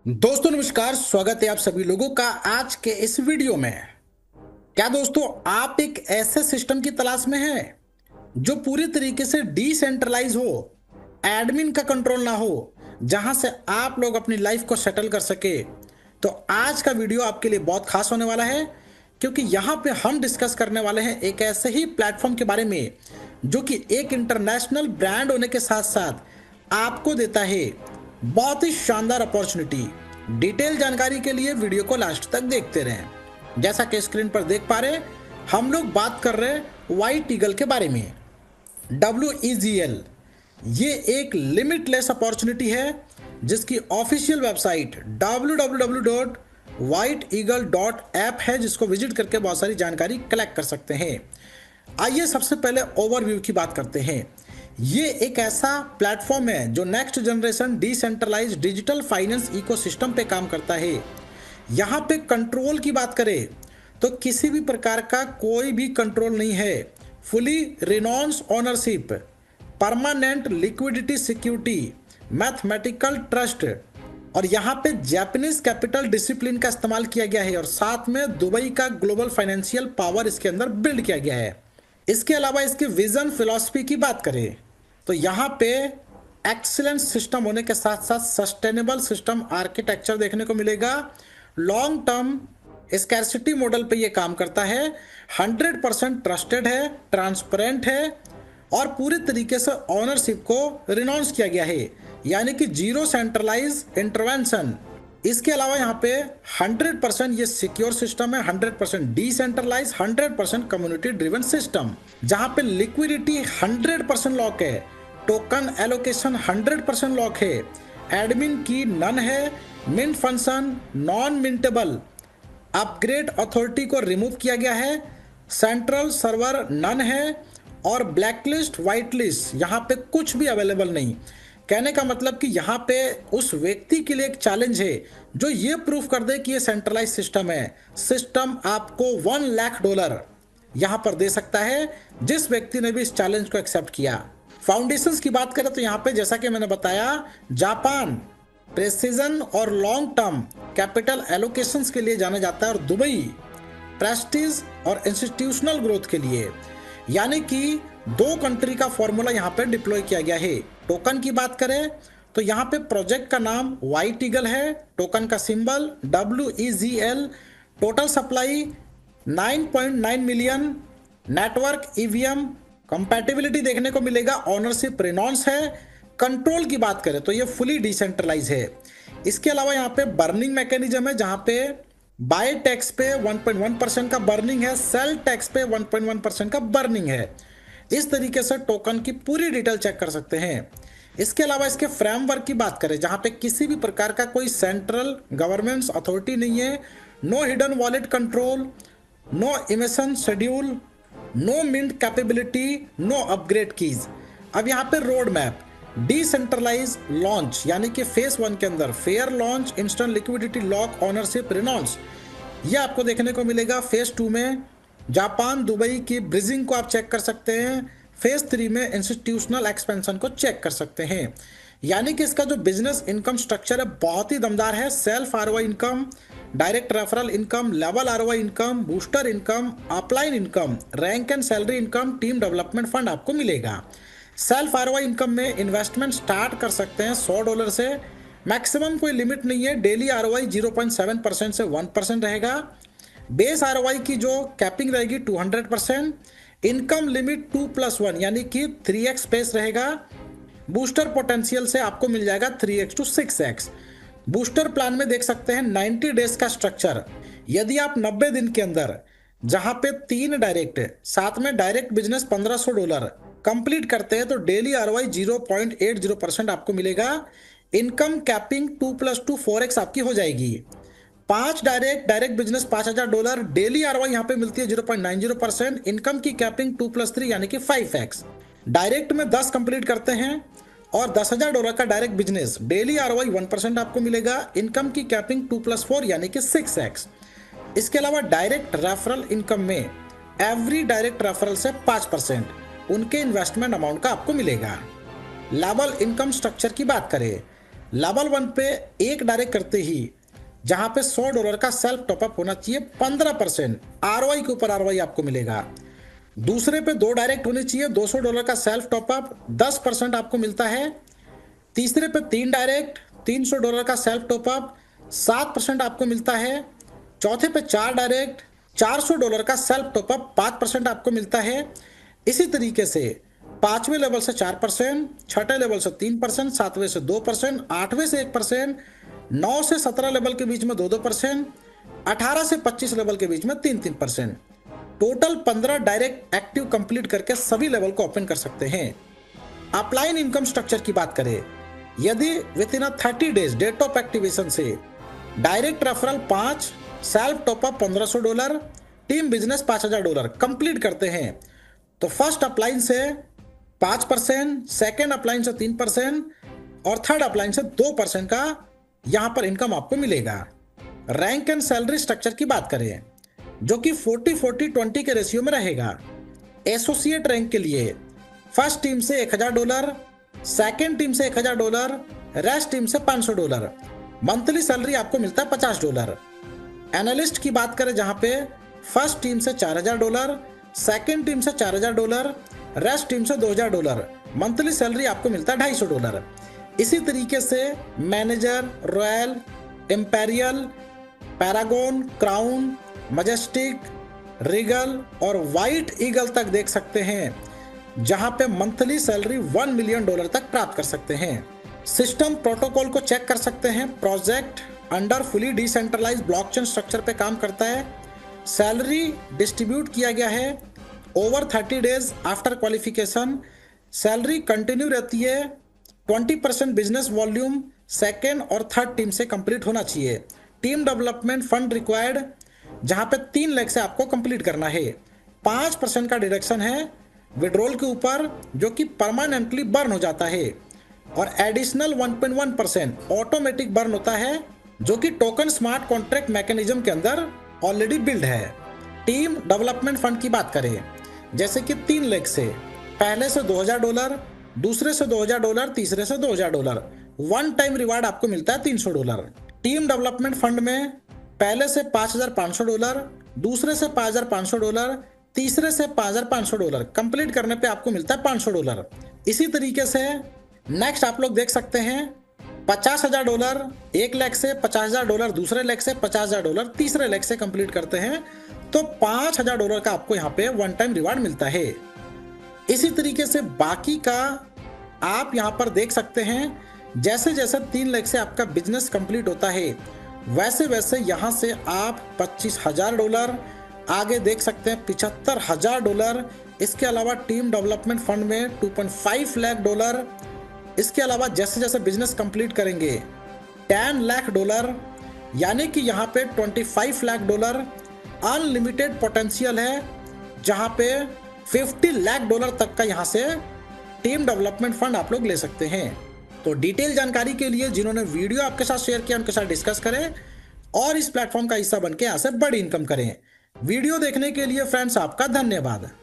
दोस्तों नमस्कार, स्वागत है आप सभी लोगों का आज के इस वीडियो में। क्या दोस्तों आप एक ऐसे सिस्टम की तलाश में हैं जो पूरी तरीके से डिसेंट्रलाइज हो, एडमिन का कंट्रोल ना हो, जहां से आप लोग अपनी लाइफ को सेटल कर सके? तो आज का वीडियो आपके लिए बहुत खास होने वाला है, क्योंकि यहां पे हम डिस्कस करने वाले हैं एक ऐसे ही प्लेटफॉर्म के बारे में जो कि एक इंटरनेशनल ब्रांड होने के साथ साथ आपको देता है बहुत ही शानदार अपॉर्चुनिटी। डिटेल जानकारी के लिए वीडियो को लास्ट तक देखते रहें। जैसा कि स्क्रीन पर देख पा रहे हैं, हम लोग बात कर रहे हैं व्हाइट ईगल के बारे में। WEGL ये एक लिमिटलेस अपॉर्चुनिटी है जिसकी ऑफिशियल वेबसाइट www.whiteeagle.app है, जिसको विजिट करके बहुत सारी जानकारी कलेक्ट कर सकते हैं। आइए सबसे पहले ओवरव्यू की बात करते हैं। ये एक ऐसा प्लेटफॉर्म है जो next generation decentralise digital finance ecosystem पे काम करता है। यहाँ पे कंट्रोल की बात करें तो किसी भी प्रकार का कोई भी कंट्रोल नहीं है। Fully renounce ownership, permanent liquidity security, mathematical trust, और यहाँ पे जापानीज कैपिटल डिसिप्लिन का इस्तेमाल किया गया है और साथ में दुबई का ग्लोबल फाइनेंशियल पावर इसके अंदर बिल्ड किया गया है। इसके अलावा इसके विजन फिलॉसफी की बात करें तो यहाँ पे एक्सीलेंट सिस्टम होने के साथ साथ सस्टेनेबल सिस्टम आर्किटेक्चर देखने को मिलेगा। लॉन्ग टर्म स्कैर्सिटी मॉडल पे ये काम करता है। 100% ट्रस्टेड है, ट्रांसपेरेंट है और पूरी तरीके से ओनरशिप को रिनाउंस किया गया है, यानी कि जीरो सेंट्रलाइज इंटरवेंशन। इसके अलावा यहाँ पे 100% ये सिक्योर सिस्टम है, 100% डिसेंट्रलाइज, 100% कम्युनिटी ड्रिवन सिस्टम, जहाँ पे लिक्विडिटी 100% लॉक है, टोकन एलोकेशन 100% लॉक है, एडमिन की नन है, mint function non mintable, upgrade authority को रिमूव किया गया है, सेंट्रल सर्वर नन है और ब्लैकलिस्ट व्हाइट लिस्ट यहाँ पे कुछ भी अवेलेबल नहीं। कहने का मतलब कि यहाँ पे उस व्यक्ति के लिए एक चैलेंज है जो ये प्रूफ कर दे कि ये सेंट्रलाइज सिस्टम है। सिस्टम आपको $1,00,000 यहाँ पर दे सकता है जिस व्यक्ति ने भी इस चैलेंज को एक्सेप्ट किया। फाउंडेशंस की बात करें तो यहाँ पे जैसा कि मैंने बताया, जापान प्रेसिजन और लॉन्ग टर्म कैपिटल एलोकेशंस के लिए जाना जाता है और दुबई प्रेस्टीज और इंस्टीट्यूशनल ग्रोथ के लिए, यानी कि दो कंट्री का फॉर्मूला यहाँ पे डिप्लॉय किया गया है। टोकन की बात करें तो यहाँ पे प्रोजेक्ट का नाम व्हाइट ईगल है, टोकन का symbol WEGL, total supply 9.9 million, network EVM, compatibility देखने को मिलेगा, ओनरशिप रिनॉन्स है। कंट्रोल की बात करें तो ये फुली डिसेंट्रलाइज है। इसके अलावा यहाँ पे बर्निंग मैकेनिज्म है, जहाँ पे बाय टैक्स पे 1.1% का बर्निंग है, सेल टैक्स पे 1.1% का बर्निंग है। इस तरीके से टोकन की पूरी डिटेल चेक कर सकते हैं। इसके अलावा इसके फ्रेमवर्क की बात करें जहां पे किसी भी प्रकार का कोई सेंट्रल गवर्नमेंट अथॉरिटी नहीं है, no hidden wallet control, no emission schedule, no mint capability, no upgrade keys. अब यहाँ पे रोड मैप, डिसेंट्रलाइज लॉन्च यानी कि फेज 1 के अंदर fair launch, instant liquidity lock, ownership renounce, ये आपको देखने को मिलेगा। फेज 2 में जापान दुबई की ब्रिजिंग को आप चेक कर सकते हैं। फेज 3 में इंस्टीट्यूशनल एक्सपेंशन को चेक कर सकते हैं। यानी कि इसका जो बिजनेस इनकम स्ट्रक्चर है बहुत ही दमदार है। Self ROI income, direct referral income, level ROI income, booster income, upline income, rank and salary income, team development fund आपको मिलेगा। सेल्फ ROI इनकम में इन्वेस्टमेंट स्टार्ट कर सकते हैं $100 से, मैक्सिमम कोई लिमिट नहीं है। डेली ROI 0.7% से 1% रहेगा। बेस ROI की जो कैपिंग रहेगी 200%, इनकम लिमिट 2+1 यानी कि 3x स्पेस रहेगा। बूस्टर पोटेंशियल से आपको मिल जाएगा 3x to 6x। Booster plan में देख सकते हैं 90 डेज का स्ट्रक्चर। यदि आप 90 दिन के अंदर जहां पे 3 डायरेक्ट साथ में डायरेक्ट बिजनेस $1,500 कंप्लीट करते हैं तो डेली ROI 0.80% आपको मिलेगा। इनकम कैपिंग 2+2 4x आपकी हो जाएगी। 5 डायरेक्ट बिजनेस $5,000, डेली ROI यहाँ पे मिलती है 0.90%, इनकम की कैपिंग 2+3 यानी कि 5x। डायरेक्ट में 10 कंप्लीट करते हैं और $10,000 का डायरेक्ट बिजनेस, डेली ROI 1% आपको मिलेगा, इनकम की कैपिंग 2+4 यानी कि 6x। इसके अलावा डायरेक्ट रेफरल इनकम में एवरी डायरेक्ट रेफरल से 5% उनके इन्वेस्टमेंट अमाउंट का आपको मिलेगा। लेवल इनकम स्ट्रक्चर की बात करें लेवल 1 पे एक डायरेक्ट करते ही जहां पे $100 का सेल्फ टॉपअप होना चाहिए, 15% आरओआई के ऊपर आरओआई आपको मिलेगा। दूसरे पे 2 डायरेक्ट होने चाहिए, $200 का सेल्फ टॉपअप, 10% आपको मिलता है। तीसरे पे 3 डायरेक्ट, $300 का सेल्फ टॉपअप, 7% आपको मिलता है। चौथे पे 4 डायरेक्ट, $400 का सेल्फ टॉपअप, 5% आपको मिलता है। इसी तरीके से 5वें लेवल से 4%, 6ठे लेवल से 3%, 7वें से 2%, 8वें से 1%, 9 से 17 लेवल के बीच में 2-2%, 18 से 25 लेवल के बीच में 3-3%। टोटल 15 डायरेक्ट एक्टिव कंप्लीट करके सभी लेवल को ओपन कर सकते हैं। अपलाइन इनकम स्ट्रक्चर की बात करें, यदि within 30 days date of activation से direct referral 5, self top up $1500, team business $5000 complete करते हैं तो फर्स्ट अपलाइन से 5%, सेकेंड अपलाइन से 3% और थर्ड अपलाइन से 2% का यहां पर इनकम आपको मिलेगा। रैंक एंड सैलरी स्ट्रक्चर की बात करें, जो कि 40-40-20 के रेशियो में रहेगा। एसोसिएट रैंक के लिए फर्स्ट टीम से $1000, सेकेंड टीम से $1000, रेस्ट टीम से $500। मंथली सैलरी आपको मिलता है $50। एनालिस्ट की बात करें, जहां पे फर्स्ट टीम से $4000, सेकेंड टीम से $4000, रेस्ट टीम से $2000, मंथली सैलरी आपको मिलता है $250। इसी तरीके से manager, royal, imperial, Paragon, crown, majestic, Regal और व्हाइट ईगल तक देख सकते हैं, जहां पे मंथली सैलरी $1 मिलियन तक प्राप्त कर सकते हैं। सिस्टम प्रोटोकॉल को चेक कर सकते हैं। Project under fully decentralised blockchain structure पे काम करता है। सैलरी डिस्ट्रीब्यूट किया गया है over 30 days after qualification. Salary continue रहती है। 20% बिजनेस वॉल्यूम सेकेंड और थर्ड टीम से कंप्लीट होना चाहिए। टीम डेवलपमेंट फंड रिक्वायर्ड, जहां पे 3 लाख से आपको कंप्लीट करना है। 5% का डिडक्शन है विड्रॉल के ऊपर, जो कि परमानेंटली बर्न हो जाता है, और एडिशनल 1.1% ऑटोमेटिक बर्न होता है, जो कि टोकन स्मार्ट कॉन्ट्रैक्ट मैकेनिज्म के अंदर ऑलरेडी बिल्ड है। टीम डेवलपमेंट फंड की बात करें, जैसे कि 3 लाख से पहले से $2000, दूसरे से $2000, तीसरे से $2000, वन टाइम रिवार्ड आपको मिलता है $300। टीम डेवलपमेंट फंड में पहले से $5500, दूसरे से $5500, तीसरे से $5500, कंप्लीट करने पे आपको मिलता है $500। इसी तरीके से नेक्स्ट आप लोग देख सकते हैं $50,000, 1 लाख से $50,000, दूसरे लाख से $50,000, तीसरे लाख से कंप्लीट करते हैं तो $5,000 का आपको यहाँ पे वन टाइम रिवार्ड मिलता है। इसी तरीके से बाकी का आप यहाँ पर देख सकते हैं। जैसे जैसे 3 लाख से आपका बिजनेस कंप्लीट होता है, वैसे वैसे यहाँ से आप $25,000 आगे देख सकते हैं, $75,000। इसके अलावा टीम डेवलपमेंट फंड में $2.5 लाख। इसके अलावा जैसे जैसे बिजनेस कंप्लीट करेंगे $10 लाख, यानी कि यहाँ पे $25 लाख अनलिमिटेड पोटेंशियल है, जहाँ पे $50 लाख तक का यहाँ से टीम डेवलपमेंट फंड आप लोग ले सकते हैं। तो डिटेल जानकारी के लिए जिन्होंने वीडियो आपके साथ शेयर किया उनके साथ डिस्कस करें और इस प्लेटफॉर्म का हिस्सा बनके यहाँ से बड़ी इनकम करें। वीडियो देखने के लिए फ्रेंड्स आपका धन्यवाद।